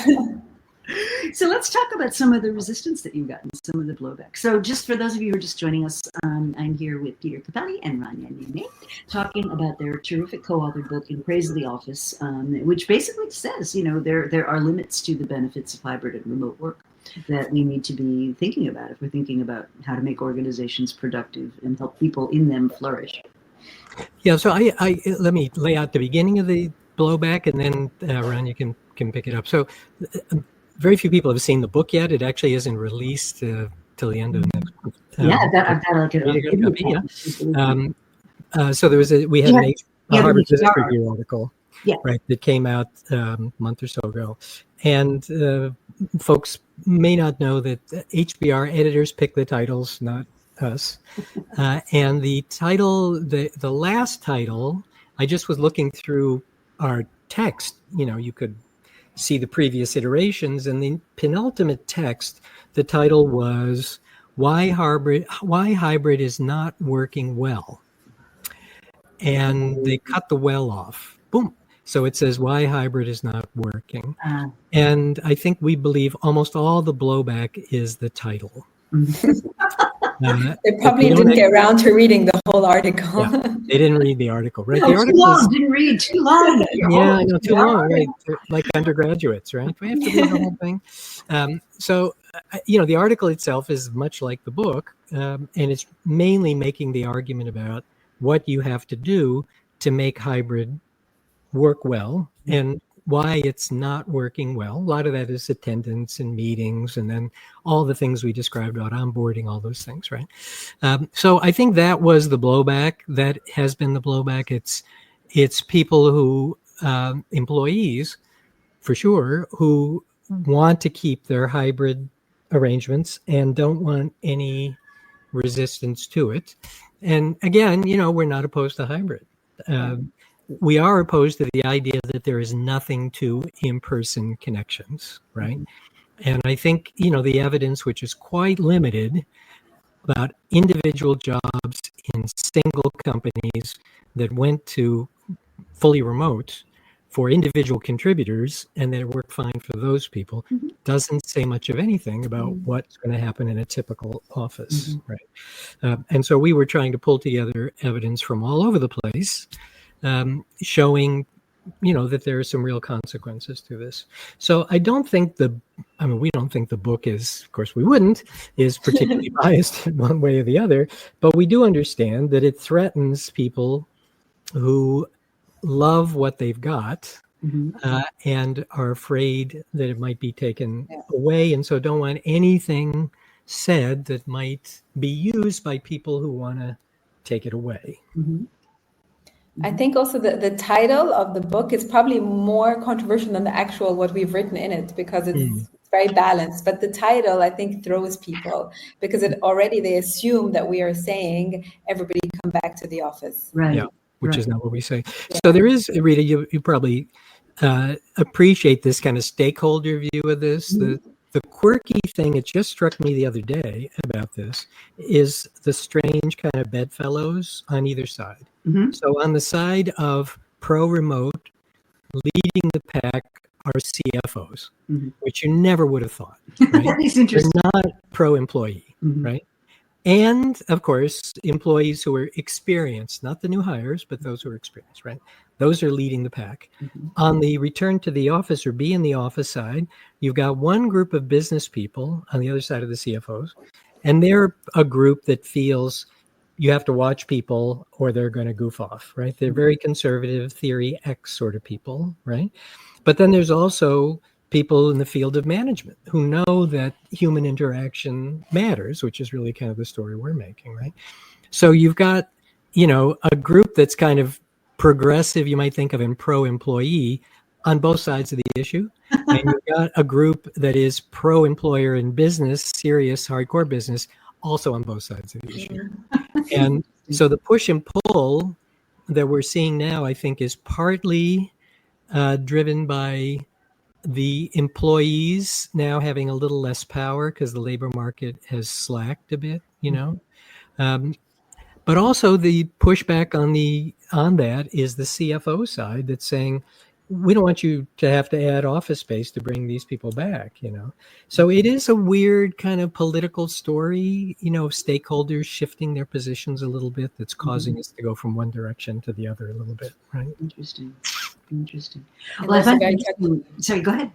S1: So let's talk about some of the resistance that you've gotten, some of the blowback. So just for those of you who are just joining us, I'm here with Peter Capelli and Ranya Nehmeh talking about their terrific co-authored book, In Praise of the Office, which basically says, there are limits to the benefits of hybrid and remote work that we need to be thinking about if we're thinking about how to make organizations productive and help people in them flourish.
S3: Yeah, so I let me lay out the beginning of the blowback, and then Ranya can pick it up. So very few people have seen the book yet. It actually isn't released till the end of next month.
S1: I've got
S3: so we had a Harvard Business Review article, right, that came out a month or so ago, and folks may not know that HBR editors pick the titles, not us. And the title, the last title, I just was looking through our text. You could see the previous iterations, and the penultimate text, the title was Why Hybrid is Not Working Well. And they cut the well off. Boom. So it says why hybrid is not working. And I think we believe almost all the blowback is the title.
S2: They probably didn't get around to reading the whole article.
S3: Yeah, they didn't read the article, right?
S1: No,
S3: the article
S1: too long. Didn't read too long.
S3: Yeah, I know, too long, right? Like undergraduates, right? We have to read the whole thing. So, the article itself is much like the book, and it's mainly making the argument about what you have to do to make hybrid work well. And why it's not working well. A lot of that is attendance and meetings, and then all the things we described about onboarding, all those things, right? So I think that was the blowback. That has been the blowback. It's people who, employees, for sure, who want to keep their hybrid arrangements and don't want any resistance to it. And again, we're not opposed to hybrid. We are opposed to the idea that there is nothing to in-person connections, right? And I think, the evidence, which is quite limited, about individual jobs in single companies that went to fully remote for individual contributors and that it worked fine for those people, doesn't say much of anything about what's going to happen in a typical office, right? And so we were trying to pull together evidence from all over the place, showing, that there are some real consequences to this. So I don't think we don't think the book is, of course we wouldn't, is particularly biased in one way or the other, but we do understand that it threatens people who love what they've got, and are afraid that it might be taken away, and so don't want anything said that might be used by people who want to take it away.
S2: I think also the title of the book is probably more controversial than the actual what we've written in it, because it's very balanced. But the title, I think, throws people, because they assume that we are saying everybody come back to the office.
S1: Right.
S3: Yeah, which is not what we say. Yeah. So there is, Rita, you probably appreciate this kind of stakeholder view of this. The quirky thing, it just struck me the other day about this, is the strange kind of bedfellows on either side. So on the side of pro-remote, leading the pack are CFOs, which you never would have thought, right?
S1: That is interesting.
S3: They're not pro-employee, right? And, of course, employees who are experienced, not the new hires, but those who are experienced, right? Those are leading the pack. On the return to the office, or be in the office side, you've got one group of business people on the other side of the CFOs, and they're a group that feels you have to watch people or they're going to goof off, right? They're very conservative, theory X sort of people, right? But then there's also people in the field of management who know that human interaction matters, which is really kind of the story we're making, right? So you've got, a group that's kind of progressive, you might think of in pro-employee on both sides of the issue. And you've got a group that is pro-employer in business, serious, hardcore business, also on both sides of the issue. And so the push and pull that we're seeing now, I think, is partly driven by the employees now having a little less power because the labor market has slacked a bit, but also the pushback on that is the CFO side that's saying, we don't want you to have to add office space to bring these people back, So it is a weird kind of political story, stakeholders shifting their positions a little bit that's causing us to go from one direction to the other a little bit, right?
S1: Interesting.
S2: Well,
S1: sorry, go ahead.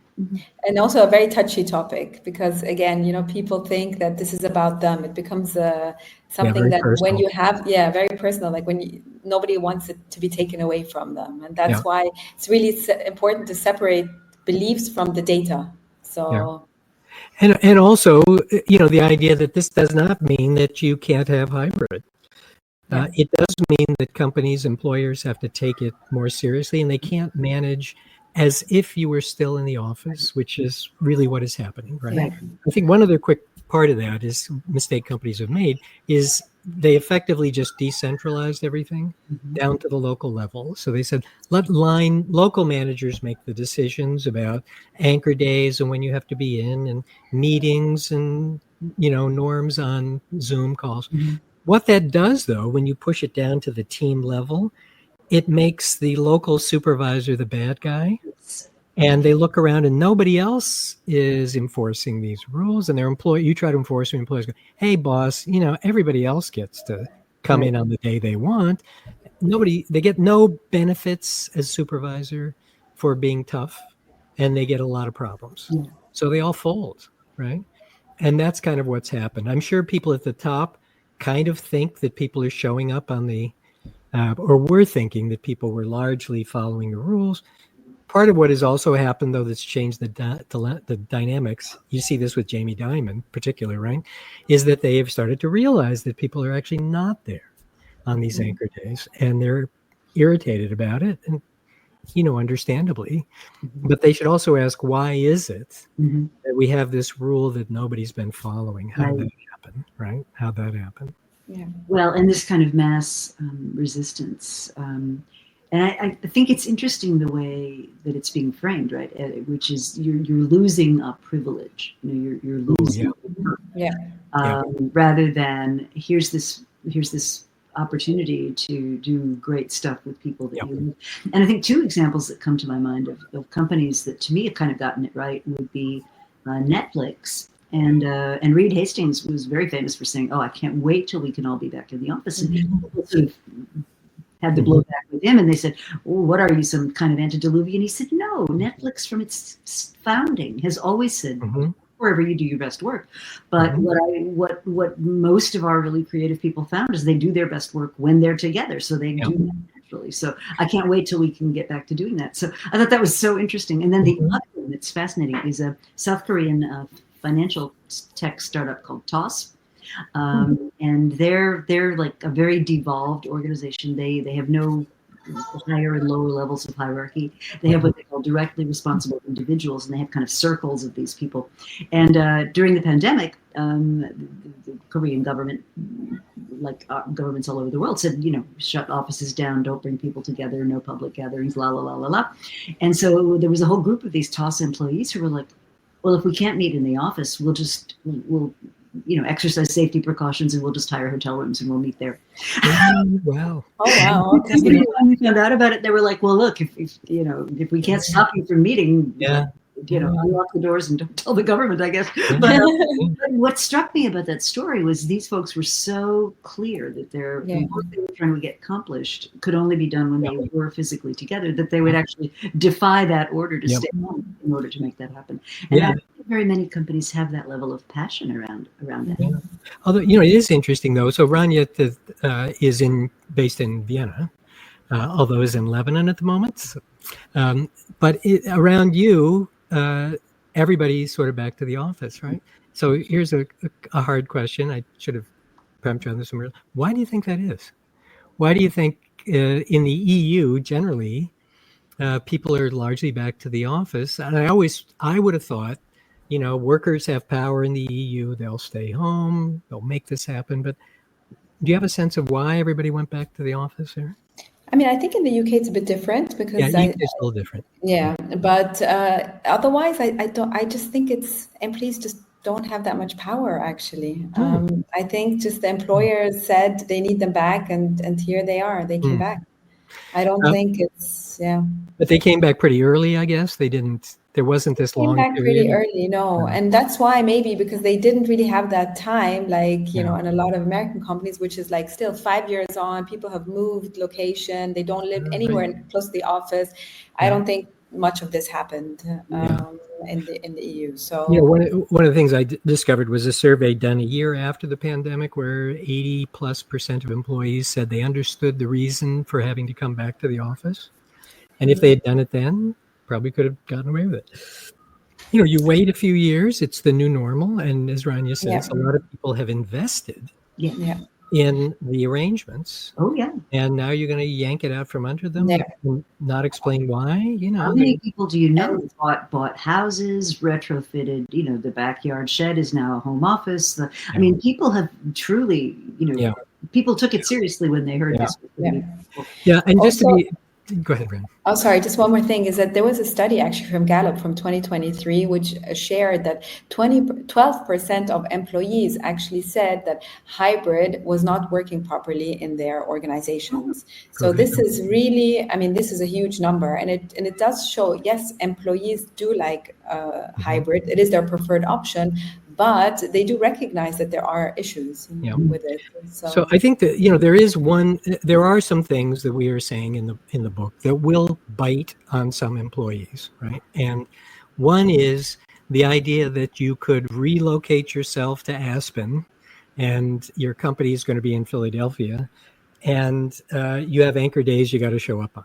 S2: And also a very touchy topic, because again, people think that this is about them. It becomes something that personal. When you have, very personal, like when nobody wants it to be taken away from them. And that's why it's really important to separate beliefs from the data. So.
S3: And also, the idea that this does not mean that you can't have hybrid. It does mean that companies, employers have to take it more seriously, and they can't manage as if you were still in the office, which is really what is happening, right? I think one other quick part of that is mistake companies have made is they effectively just decentralized everything down to the local level. So they said, let local managers make the decisions about anchor days and when you have to be in, and meetings and, norms on Zoom calls. What that does, though, when you push it down to the team level, it makes the local supervisor the bad guy. And they look around and nobody else is enforcing these rules. And you try to enforce them, employees go, hey, boss, everybody else gets to come in on the day they want. They get no benefits as supervisor for being tough, and they get a lot of problems. So they all fold, right? And that's kind of what's happened. I'm sure people at the top kind of think that people are showing up on or were thinking that people were largely following the rules. part of what has also happened, though, that's changed the dynamics, you see this with Jamie Dimon in particular, right, is that they have started to realize that people are actually not there on these anchor days, and they're irritated about it, and, understandably. But they should also ask, why is it that we have this rule that nobody's been following? How did that happen, right? How'd that happen?
S2: Yeah.
S1: Well, and this kind of mass resistance. And I think it's interesting the way that it's being framed, right? Which is you're losing a privilege. You're losing, rather than here's this opportunity to do great stuff with people that you love. And I think two examples that come to my mind of companies that to me have kind of gotten it right would be Netflix. And Reed Hastings was very famous for saying, "Oh, I can't wait till we can all be back in the office." And people sort of had the blowback with him, and they said, "Oh, what are you, some kind of antediluvian?" He said, "No, Netflix from its founding has always said, wherever you do your best work." But what most of our really creative people found is they do their best work when they're together, so they do that naturally. So I can't wait till we can get back to doing that. So I thought that was so interesting. And then the other one that's fascinating is a South Korean financial tech startup called Toss. And they're like a very devolved organization. They have no higher and lower levels of hierarchy. They have what they call directly responsible individuals, and they have kind of circles of these people. And during the pandemic, the Korean government, like governments all over the world, said, shut offices down, don't bring people together, no public gatherings, la la la la la. And so there was a whole group of these TOS employees who were like, well, if we can't meet in the office, we'll exercise safety precautions, and we'll just hire hotel rooms and we'll meet there.
S3: Wow.
S2: Oh, wow. Okay.
S1: When we found out about it, they were like, well, look, if we can't stop you from meeting, unlock the doors and don't tell the government, I guess. But what struck me about that story was these folks were so clear that their work they were trying to get accomplished could only be done when they were physically together, that they would actually defy that order to stay home in order to make that happen. And I don't think very many companies have that level of passion around that.
S3: Yeah. Although, it is interesting, though. So Ranya is based in Vienna, although is in Lebanon at the moment. But around you, everybody's sort of back to the office, right? So here's a hard question. I should have preempted on this one. Why do you think that is? Why do you think in the EU generally people are largely back to the office? And I would have thought, workers have power in the EU. They'll stay home. They'll make this happen. But do you have a sense of why everybody went back to the office there?
S2: I mean, I think in the UK it's a bit different because
S3: it's a little different.
S2: Yeah, but otherwise, I just think employees just don't have that much power. Actually, I think just the employers said they need them back, and here they are. They came back. I don't think it's
S3: But they came back pretty early, I guess. They didn't. There wasn't this long
S2: period. Pretty early, no,
S3: Yeah.
S2: and that's why maybe because they didn't really have that time, like in a lot of American companies, which is like still 5 years on. People have moved location; they don't live anywhere close to the office. I don't think much of this happened in the EU. So
S3: one of the things I discovered was a survey done a year after the pandemic, where 80+% of employees said they understood the reason for having to come back to the office, and if they had done it then, probably could have gotten away with it. You wait a few years, it's the new normal. And as Ranya says, a lot of people have invested in the arrangements.
S1: Oh, yeah.
S3: And now you're going to yank it out from under them and not explain why,
S1: How many people do you know bought houses, retrofitted, the backyard shed is now a home office. I mean, people have truly, people took it seriously when they heard this.
S2: Yeah,
S3: and just
S2: also,
S3: to be... Go ahead, Brenda.
S2: Oh, sorry. Just one more thing is that there was a study actually from Gallup from 2023, which shared that 12% of employees actually said that hybrid was not working properly in their organizations. So this is really, this is a huge number, and it does show, yes, employees do like hybrid. It is their preferred option, but they do recognize that there are issues with it.
S3: So I think that there are some things that we are saying in the book that will bite on some employees, right? And one is the idea that you could relocate yourself to Aspen, and your company is going to be in Philadelphia, and you have anchor days you got to show up on.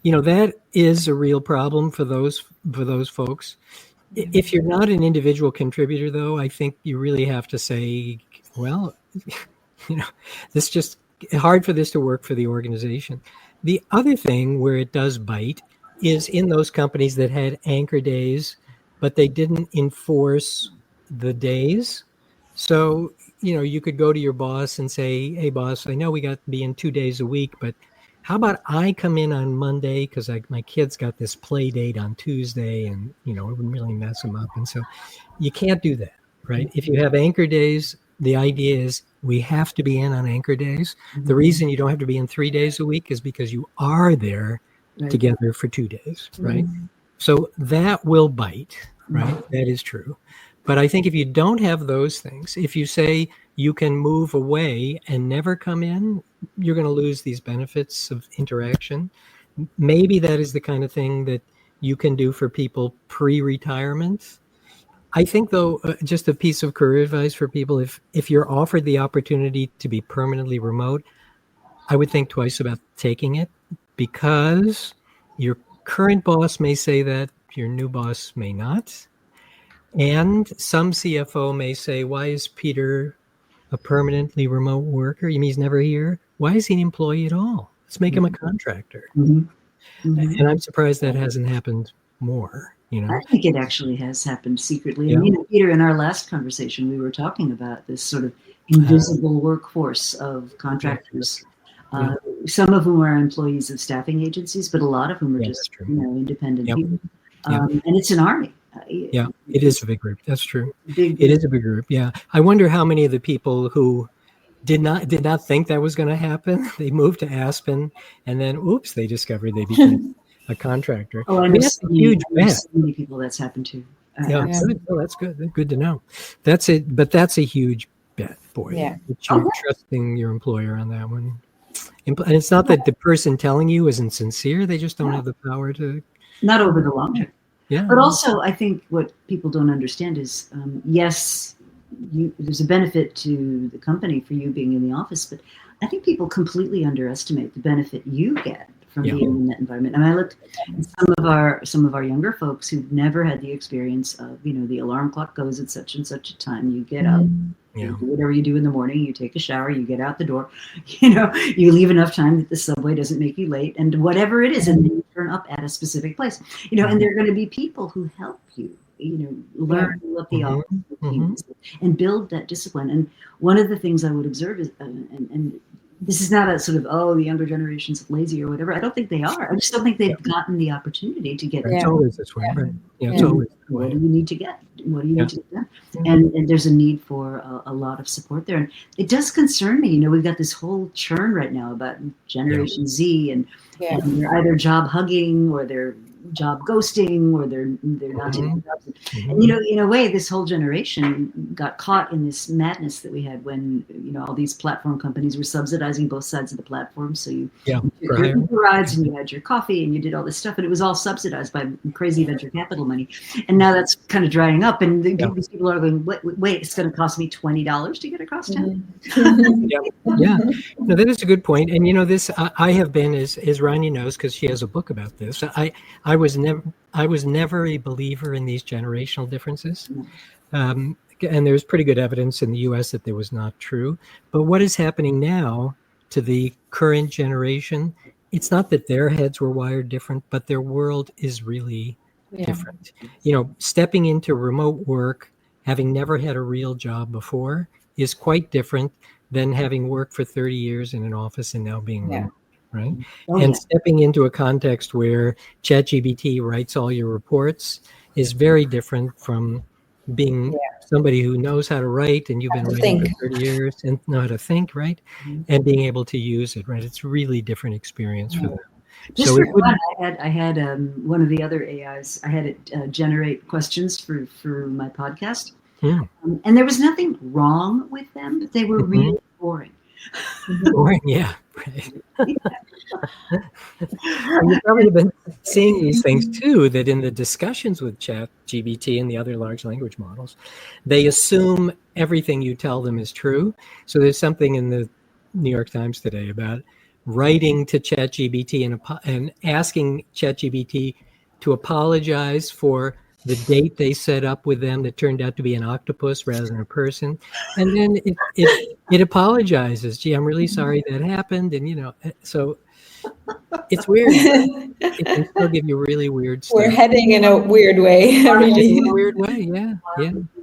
S3: that is a real problem for those folks. If you're not an individual contributor, though, I think you really have to say, well, this just hard for this to work for the organization. The other thing where it does bite is in those companies that had anchor days, but they didn't enforce the days. So, you could go to your boss and say, hey, boss, I know we got to be in 2 days a week, but how about I come in on Monday because my kid's got this play date on Tuesday and, it would really mess them up. And so you can't do that, right? If you have anchor days, the idea is we have to be in on anchor days. The reason you don't have to be in 3 days a week is because you are there together for 2 days, right? So that will bite, right? That is true. But I think if you don't have those things, if you say you can move away and never come in, you're going to lose these benefits of interaction. Maybe that is the kind of thing that you can do for people pre-retirement. I think, though, just a piece of career advice for people, if you're offered the opportunity to be permanently remote, I would think twice about taking it, because your current boss may say that, your new boss may not. And some CFO may say, why is Peter a permanently remote worker? You mean he's never here? Why is he an employee at all? Let's make him a contractor. And I'm surprised that hasn't happened more.
S1: I think it actually has happened secretly. And, Peter, in our last conversation, we were talking about this sort of invisible workforce of contractors, some of whom are employees of staffing agencies, but a lot of whom are just independent people. And it's an army.
S3: Yeah, it is a big group. That's true. It is a big group. Yeah, I wonder how many of the people who did not think that was going to happen, they moved to Aspen, and then oops, they discovered they became a contractor.
S1: Oh, I know that's a huge bet. So many people that's happened to.
S3: Good. Oh, that's good. Good to know. That's it. But that's a huge bet, boy.
S2: Yeah.
S3: You're trusting your employer on that one. And it's not that the person telling you isn't sincere; they just don't have the power to.
S1: Not over the long term.
S3: Yeah.
S1: But also, I think what people don't understand is, yes, there's a benefit to the company for you being in the office, but I think people completely underestimate the benefit you get from being in that environment. And I looked at some of our younger folks who've never had the experience of, the alarm clock goes at such and such a time, you get up, you do whatever you do in the morning, you take a shower, you get out the door, you leave enough time that the subway doesn't make you late, and whatever it is, and then you turn up at a specific place, and there are going to be people who help you, learn what the office is and build that discipline. And one of the things I would observe is, and this is not a sort of, the younger generation's lazy or whatever. I don't think they are. I just don't think they've gotten the opportunity to get.
S3: It's always this way, right? Yeah, it's always.
S1: What do you need to get? What do you need to get done? And there's a need for a lot of support there. And it does concern me. We've got this whole churn right now about Generation Z, and they're either job hugging or they're job ghosting, or they're not taking jobs. And in a way, this whole generation got caught in this madness that we had when all these platform companies were subsidizing both sides of the platform. So you took your Uber rides and you had your coffee and you did all this stuff, and it was all subsidized by crazy venture capital money. And now that's kind of drying up, and these people are going, wait, it's going to cost me $20 to get across town.
S3: No, that is a good point. And this I have been, as Ranya knows, because she has a book about this. I was never a believer in these generational differences. And there's pretty good evidence in the US that there was not true. But what is happening now to the current generation, it's not that their heads were wired different, but their world is really different. Stepping into remote work, having never had a real job before, is quite different than having worked for 30 years in an office and now being remote. Right. Stepping into a context where ChatGPT writes all your reports is very different from being somebody who knows how to write, and you've been writing for 30 years and know how to think, right? And being able to use it, right? It's a really different experience for them.
S1: Just for fun, I had one of the other AIs, I had it generate questions for my podcast. And there was nothing wrong with them, but they were really boring.
S3: Boring, yeah. Right. You've probably been seeing these things too, that in the discussions with ChatGPT and the other large language models, they assume everything you tell them is true. So there's something in the New York Times today about writing to ChatGPT and asking ChatGPT to apologize for the date they set up with them that turned out to be an octopus rather than a person. And then it apologizes. Gee, I'm really sorry that happened. And, so it's weird. It can still give you really weird stuff.
S2: We're heading in a weird way, really.
S3: In a weird way, yeah.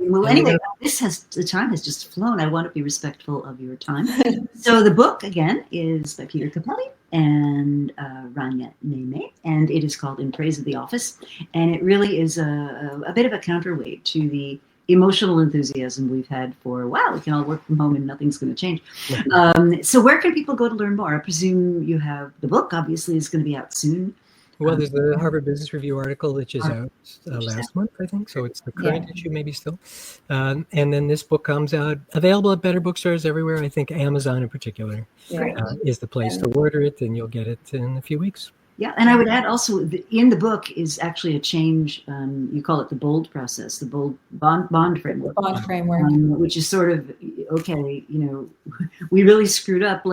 S1: Well, anyway, the time has just flown. I want to be respectful of your time. So the book, again, is by Peter Capelli and Ranya Nehmeh, and it is called In Praise of the Office. And it really is a bit of a counterweight to the emotional enthusiasm we've had for, wow, we can all work from home and nothing's going to change. So where can people go to learn more? I presume you have the book, obviously, is going to be out soon.
S3: Well, there's the Harvard Business Review article, which is out last month, I think. So it's the current issue, maybe still. And then this book comes out, available at better bookstores everywhere. I think Amazon in particular is the place to order it, and you'll get it in a few weeks.
S1: Yeah, and I would add also, in the book is actually a change. You call it the BOLD process, the BOLD bond framework.
S2: Bond framework,
S1: which is sort of, okay, we really screwed up.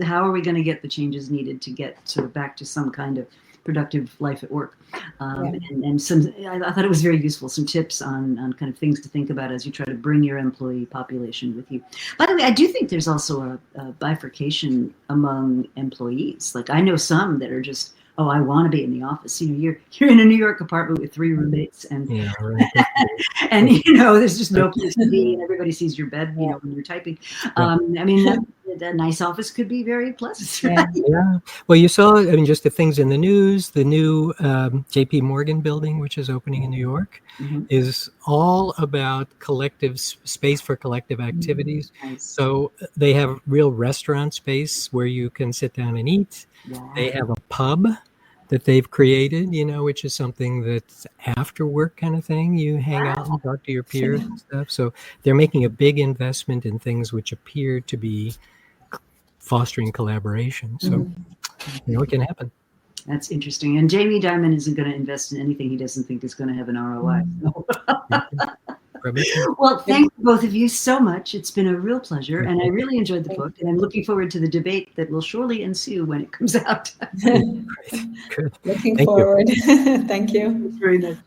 S1: How are we going to get the changes needed to get sort of back to some kind of productive life at work? And some, I thought it was very useful, some tips on kind of things to think about as you try to bring your employee population with you. By the way, I do think there's also a bifurcation among employees. Like, I know some that are just, oh, I want to be in the office. You're in a New York apartment with 3 roommates, and and there's just no place to be, and everybody sees your bed, when you're typing. I mean, a nice office could be very pleasant. Right?
S3: Yeah. Well, you saw, just the things in the news. The new JP Morgan building, which is opening in New York, is all about collective space for collective activities. Nice. So they have real restaurant space where you can sit down and eat. Wow. They have a pub that they've created, which is something that's after work kind of thing. You hang out and talk to your peers and stuff. So they're making a big investment in things which appear to be fostering collaboration. So, it can happen.
S1: That's interesting. And Jamie Dimon isn't going to invest in anything he doesn't think is going to have an ROI. Well, thank both of you so much. It's been a real pleasure, and I really enjoyed the book, and I'm looking forward to the debate that will surely ensue when it comes out.
S2: Looking forward. Thank you.
S1: Thanks very much.